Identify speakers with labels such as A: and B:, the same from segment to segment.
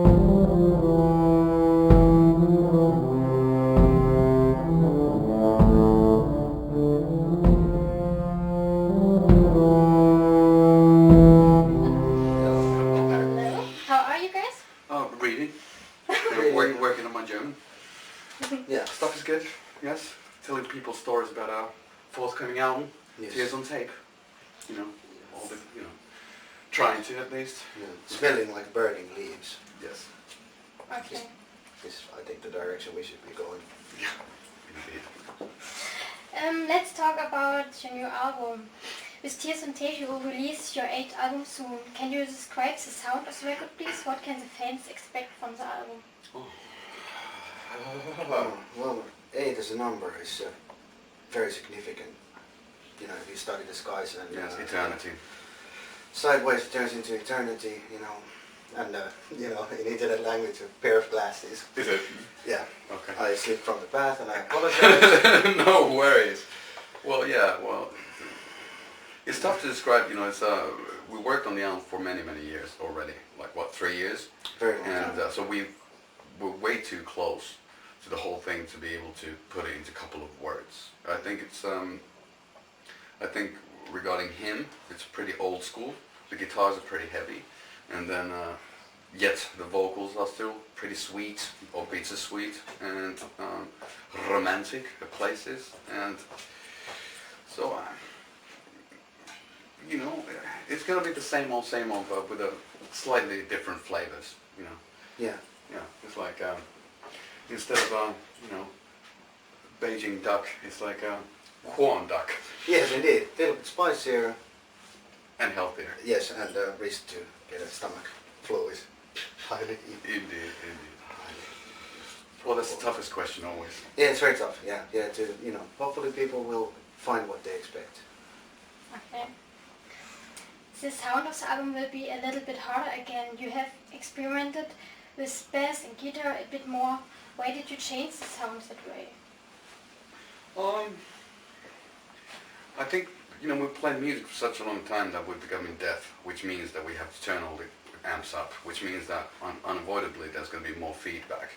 A: How are you guys?
B: Oh, reading. Working on my German.
C: Yeah.
B: Stuff is good, yes. Telling people stories about our forthcoming album,
C: Yes.
B: Tears on Tape. You know, all the, trying to at least.
C: Yeah. Smelling like burning leaves
B: Yes.
A: Okay.
C: is, I think, the direction we should be going.
B: Yeah, indeed.
A: Let's talk about your new album. With Tears on Tape, you will release your 8th album soon. Can you describe the sound of the record, please? What can the fans expect from the album?
C: Well, 8 as a number is very significant. You know, if you study the skies and
B: Yes, eternity.
C: sideways turns into eternity, and in internet language, a pair of glasses.
B: Is it?
C: Yeah.
B: Okay.
C: I slipped from the path and I apologize.
B: No worries. Well, yeah, it's tough to describe, it's, we worked on the album for many, many years already. Like, what, 3 years?
C: Very long
B: And
C: time.
B: so we're way too close to the whole thing to be able to put it into a couple of words. I think it's, I think regarding him, it's pretty old school. The guitars are pretty heavy. And then, yet the vocals are still pretty sweet, or beats are sweet, and romantic at places. And so, it's gonna be the same old, but with a slightly different flavors,
C: Yeah.
B: Yeah, it's like, instead of, Beijing duck, it's like corn duck.
C: Yes, indeed. A little bit spicier.
B: And healthier.
C: Yes, and risk to get a stomach flu is highly.
B: Indeed. Well, that's the toughest question always.
C: Yeah, it's very tough. Yeah. Hopefully people will find what they expect.
A: Okay. The sound of the album will be a little bit harder again. You have experimented with bass and guitar a bit more. Why did you change the sound that way?
B: I think, we've played music for such a long time that we're becoming deaf, which means that we have to turn all the amps up, which means that unavoidably there's going to be more feedback,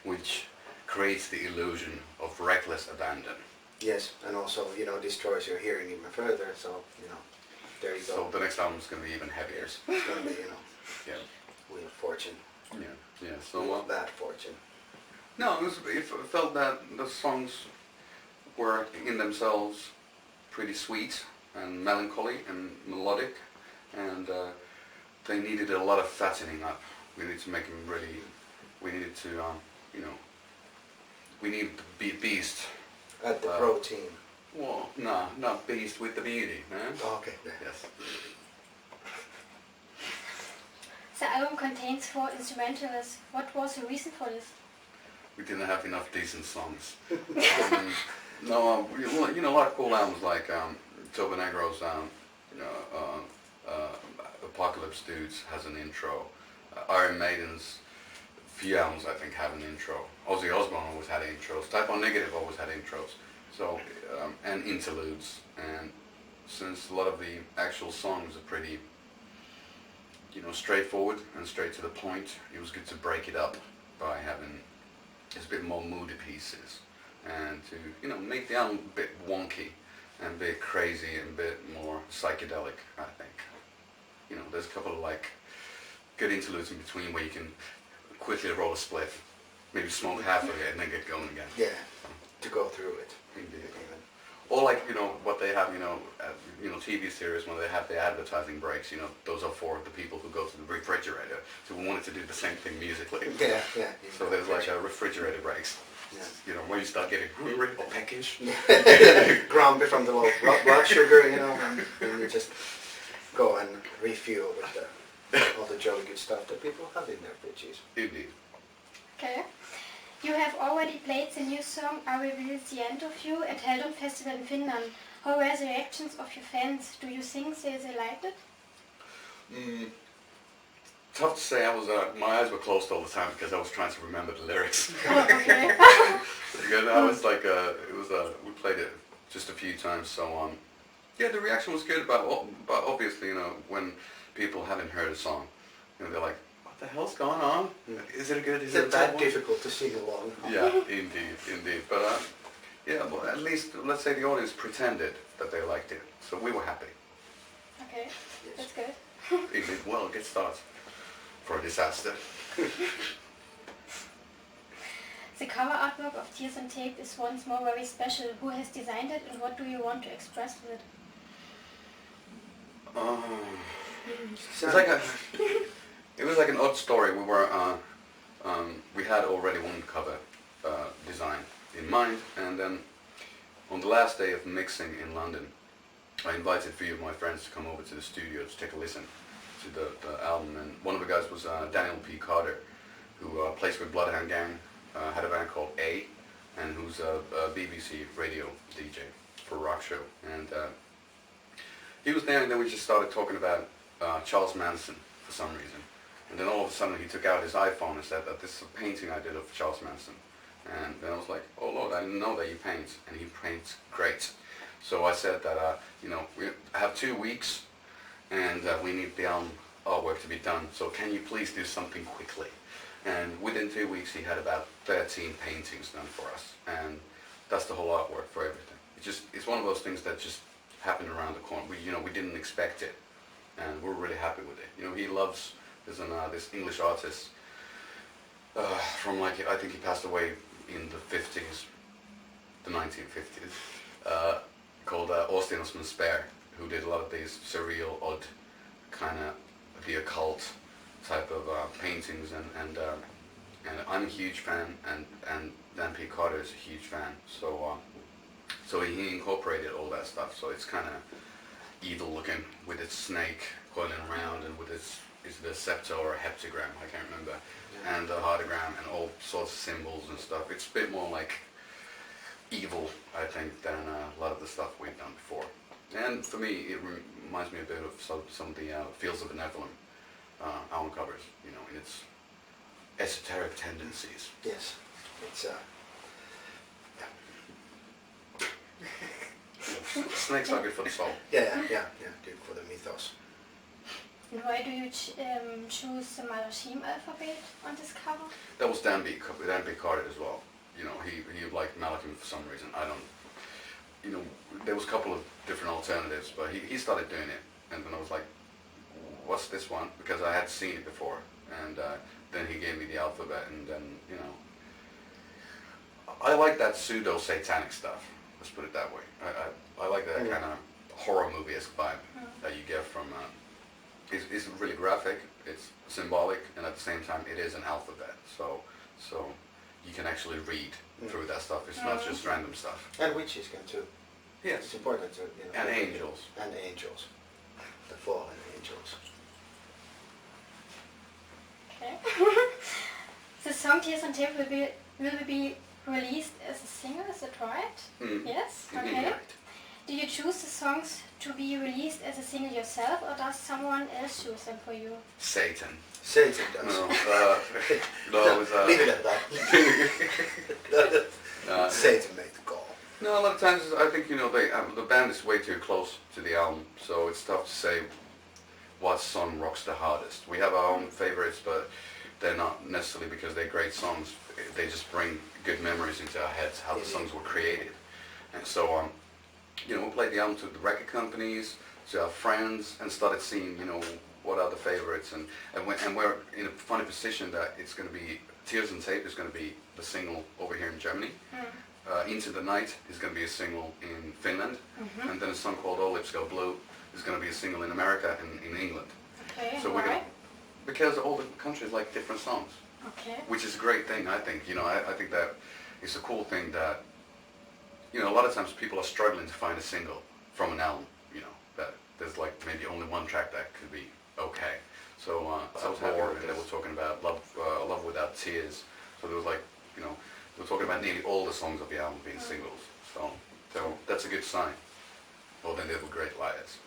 B: which creates the illusion of reckless abandon.
C: Yes, and also, destroys your hearing even further, so, there you go.
B: So the next album is going to be even heavier.
C: It's going to be,
B: Yeah.
C: Wheel of Fortune.
B: Yeah.
C: Wheel
B: So,
C: of Bad Fortune.
B: no, it felt that the songs were in themselves pretty sweet and melancholy and melodic, and they needed a lot of fattening up. We needed to make them really, we needed to, we needed to be beast.
C: Add the protein.
B: Well, no, not beast with the beauty, man.
C: Oh, okay.
B: Yes.
A: The album contains 4 instrumentals. What was the reason for this?
B: We didn't have enough decent songs. No, a lot of cool albums like Toba Negro's Apocalypse Dudes has an intro. Iron Maiden's few albums I think have an intro. Ozzy Osbourne always had intros. Type O Negative always had intros. So and interludes. And since a lot of the actual songs are pretty, straightforward and straight to the point, it was good to break it up by having just a bit more moody pieces, and to make the album a bit wonky and a bit crazy and a bit more psychedelic. I think there's a couple of good interludes in between where you can quickly roll a spliff, maybe smoke half of it and then get going again.
C: Yeah, to go through it.
B: Indeed. Or what they have, TV series when they have the advertising breaks, those are for the people who go to the refrigerator. So we wanted to do the same thing musically.
C: Yeah.
B: So there's a refrigerator breaks.
C: Yeah.
B: Where you start getting hungry or peckish.
C: Grumpy from the low blood sugar, and you just go and refuel with all the jolly good stuff that people have in their fridges.
B: Indeed.
A: Okay. You have already played the new song I Reveal the End of You at Heldon Festival in Finland. How were the reactions of your fans? Do you think they liked it?
B: Tough to say. My eyes were closed all the time because I was trying to remember the lyrics.
A: Oh, okay.
B: Because I was we played it just a few times, so yeah, the reaction was good. But obviously, when people haven't heard a song, they're like, oh, what the hell's going on? Is it a good? Is it a
C: It's
B: bad
C: that
B: one?
C: difficult to sing along.
B: Yeah, indeed. But yeah, well, at least let's say the audience pretended that they liked it, so we were happy.
A: Okay,
C: Yes.
A: that's good.
B: It did well. Good start for a disaster.
A: The cover artwork of Tears on Tape is once more very special. Who has designed it and what do you want to express with it?
B: It was like an odd story. We were we had already one cover design in mind, and then on the last day of mixing in London, I invited a few of my friends to come over to the studio to take a listen to the album, and one of the guys was Daniel P. Carter, who plays with Bloodhound Gang, had a band called A, and who's a BBC radio DJ for a rock show, and he was there, and then we just started talking about Charles Manson for some reason. And then all of a sudden he took out his iPhone and said that this is a painting I did of Charles Manson. And then I was like, oh Lord, I didn't know that you paint. And he paints great. So I said that, you know, we have 2 weeks and we need the album artwork to be done. So can you please do something quickly? And within 2 weeks he had about 13 paintings done for us. And that's the whole artwork for everything. It's one of those things that just happened around the corner. We didn't expect it. And we're really happy with it. You know, he loves, there's this English artist from I think he passed away in the 50s, the 1950s, called Austin Osman Spare, who did a lot of these surreal, odd, kind of the occult type of paintings, and I'm a huge fan, and Dan P. Carter is a huge fan, so he incorporated all that stuff, so it's kind of evil looking with its snake coiling around and with its the scepter or a heptagram, I can't remember, and a heartagram and all sorts of symbols and stuff. It's a bit more like evil, I think, than a lot of the stuff we've done before. And for me, it reminds me a bit of some of the Fields of Benevolent album covers, you know, in its esoteric tendencies.
C: Yes, it's
B: Snakes are good for the soul.
C: yeah, good for the mythos.
A: And why do you choose the Malachim alphabet on this cover?
B: That was Dan B. Carter as well. You know, he liked Malachim for some reason. I don't, you know, there was a couple of different alternatives, but he started doing it, and then I was like, what's this one? Because I had seen it before, and then he gave me the alphabet, and then, you know, I like that pseudo-satanic stuff. Let's put it that way. I like that kind of horror movie-esque vibe that you get from. It's really graphic. It's symbolic, and at the same time, it is an alphabet. So you can actually read through that stuff. It's not just random stuff.
C: And witches can too.
B: Yes.
C: It's important to, you know.
B: And angels.
C: And angels. The fallen angels.
A: Okay. The song Tears on Tape will be released as a single, is that right? Yes? Okay.
B: Right.
A: Do you choose the songs to be released as a single yourself, or does someone else choose them for you?
B: Satan.
C: Satan does.
B: No, it was,
C: leave it at that. Satan made the call.
B: No, a lot of times I think, you know, the band is way too close to the album, so it's tough to say what song rocks the hardest. We have our own favorites, but they're not necessarily because they're great songs. They just bring good memories into our heads, how the songs were created. And so, you know, we played the album to the record companies, to our friends, and started seeing, you know, what are the favorites. And we're in a funny position that it's going to be, Tears on Tape is going to be the single over here in Germany. Into the Night is going to be a single in Finland. And then a song called All Lips Go Blue is going to be a single in America and in England.
A: Okay,
B: So
A: why?
B: Because all the countries like different songs.
A: Okay.
B: Which is a great thing, I think. You know, I think that it's a cool thing that, you know, a lot of times people are struggling to find a single from an album, you know, that there's like maybe only one track that could be okay. So I was happy when they were talking about Love Without Tears. So there was like, you know, they were talking about nearly all the songs of the album being singles. So that's a good sign. Well, then they were great liars.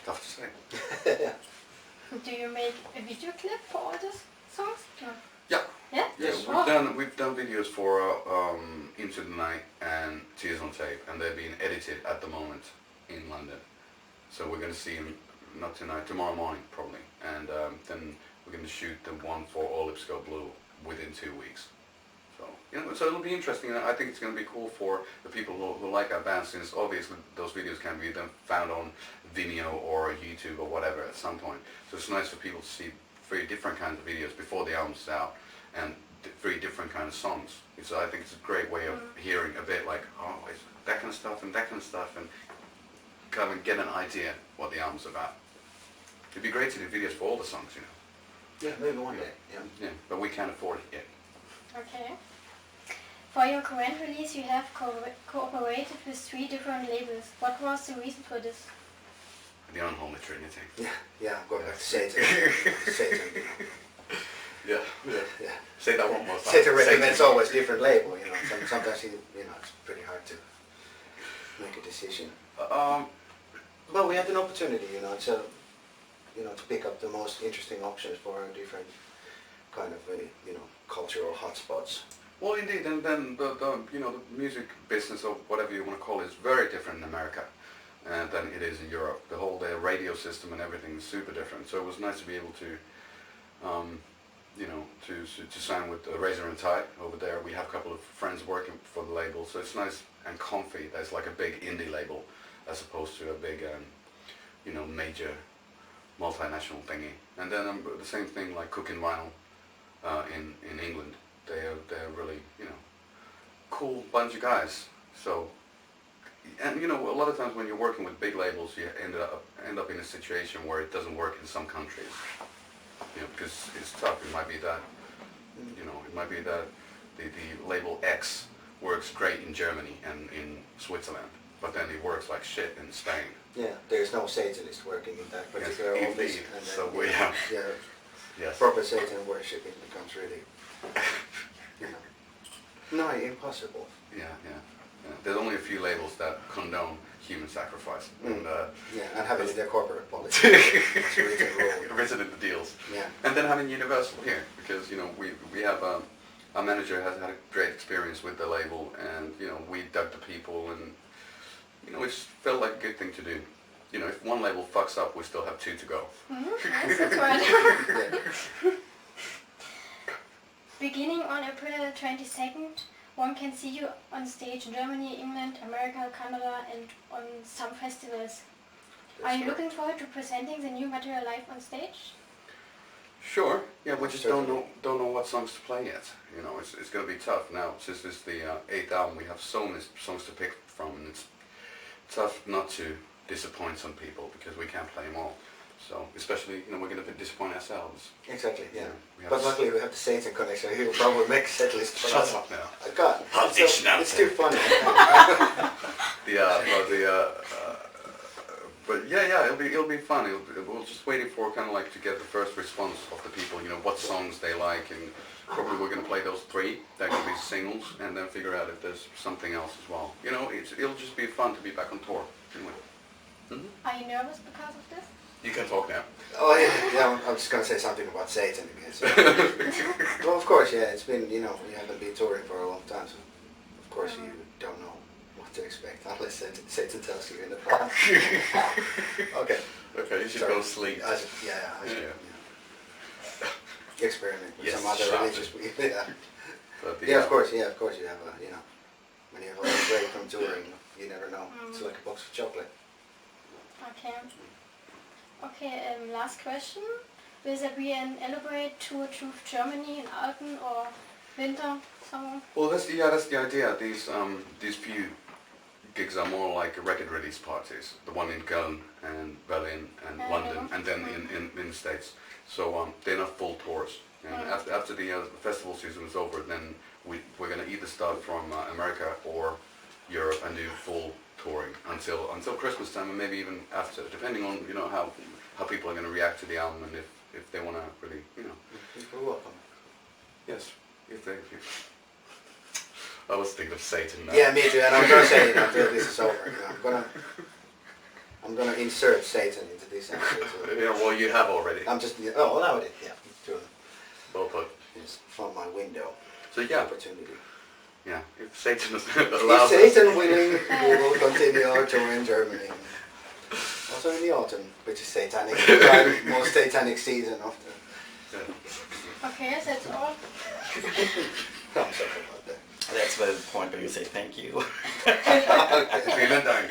B: Tough to say.
A: Do you make a video clip for all these songs? No.
B: Yeah.
A: Yeah?
B: Yeah, we've done videos for Into the Night and Tears on Tape, and they're being edited at the moment in London. So we're going to see them not tonight, tomorrow morning probably, and then we're going to shoot the one for All Lips Go Blue within 2 weeks. So, so it'll be interesting, and I think it's going to be cool for the people who like our band, since obviously those videos can be then found on Vimeo or YouTube or whatever at some point. So it's nice for people to see 3 different kinds of videos before the album's out, and 3 different kinds of songs. So I think it's a great way of hearing a bit like, oh, it's that kind of stuff and that kind of stuff, and kind of get an idea what the album's about. It'd be great to do videos for all the songs,
C: Yeah, maybe one day. Yeah.
B: Yeah, but we can't afford it yet.
A: Okay. For your current release, you have cooperated with 3 different labels. What was the reason for this?
B: The unholy trinity.
C: Yeah, going back to Satan. Satan.
B: Yeah. Say that one more time.
C: Satan recommends always different label, Sometimes it's pretty hard to make a decision. But we had an opportunity, to pick up the most interesting options for different kind of, cultural hotspots.
B: Well, indeed, and then the music business, or whatever you want to call it, is very different in America than it is in Europe. The whole radio system and everything is super different. So it was nice to be able to, to sign with Razor and Tie over there. We have a couple of friends working for the label, so it's nice and comfy. There's like a big indie label as opposed to a big, major multinational thingy. And then the same thing like Cooking Vinyl in England. They're really, cool bunch of guys. So, and a lot of times when you're working with big labels, you end up in a situation where it doesn't work in some countries. Because it's tough. It might be that, the label X works great in Germany and in Switzerland, but then it works like shit in Spain.
C: Yeah, there's no Satanist working in that particular office. And
B: so yes.
C: Proper Satan worshiping becomes really, nigh impossible.
B: Yeah. There's only a few labels that condone human sacrifice. And
C: having their corporate policy. It's
B: written in the deals.
C: Yeah.
B: And then having Universal here, because we have our manager has had a great experience with the label, and we dug the people, and it just felt like a good thing to do. If one label fucks up, we still have 2 to go.
A: Yes, that's right. Beginning on April 22nd, one can see you on stage in Germany, England, America, Canada, and on some festivals. Are you looking forward to presenting the new material live on stage?
B: Sure. Yeah, we just don't know what songs to play yet. It's going to be tough now. Since this is the 8th album, we have so many songs to pick from, and it's tough not to disappoint some people because we can't play them all. So, especially, we're going to disappoint ourselves.
C: Exactly, yeah. But luckily we have the Satan connection. He will probably make a set list for us.
B: Shut up now.
C: God, it's too funny.
B: But yeah, it'll be fun. We're just waiting for kind of like to get the first response of the people. What songs they like, and probably we're going to play those 3. They're going to be singles, and then figure out if there's something else as well. It'll just be fun to be back on tour. Anyway.
A: Are you nervous because of this?
B: You can talk now.
C: Oh yeah. I'm just going to say something about Satan again. So. Well, of course, yeah. It's been, you haven't been touring for a long time, so of course you don't know what to expect unless Satan tells you in advance. Okay.
B: Okay, you should go sleep.
C: I should. Experiment with some other religious people. Yeah. Of course you have when you have a little break from touring, you never know. It's like a box of chocolate.
A: Okay, last question. Will there be an elaborate tour through Germany in autumn or winter somewhere?
B: Well, that's the idea. These few gigs are more like record release parties. The one in Köln and Berlin and London, and then in the States. So they're not full tours. And after the festival season is over, then we're going to either start from America or Europe and do full touring until Christmas time, and maybe even after, depending on how people are going to react to the album, and if they want to really
C: You're welcome.
B: Yes, if I was thinking of Satan now.
C: Yeah, me too. And I'm going to say it until this is over. I'm gonna insert Satan into this episode.
B: Yeah, well, you have already.
C: I'm just now I did. Yeah, true.
B: Well put.
C: It's from my window.
B: So yeah.
C: Opportunity.
B: Yeah, if Satan allows
C: if Satan willing, we will continue our tour in Germany. Also in the autumn, which is satanic, the most satanic season of
A: Okay, that's all.
C: I'm sorry about that.
D: That's the point where you say thank you.
B: Vielen Dank.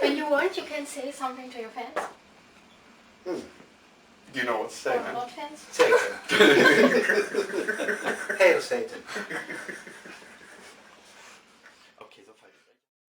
A: When you want, you can say something to your fans.
B: You know what to say,
A: Or
B: man.
A: not fans.
C: Satan. Hail Satan.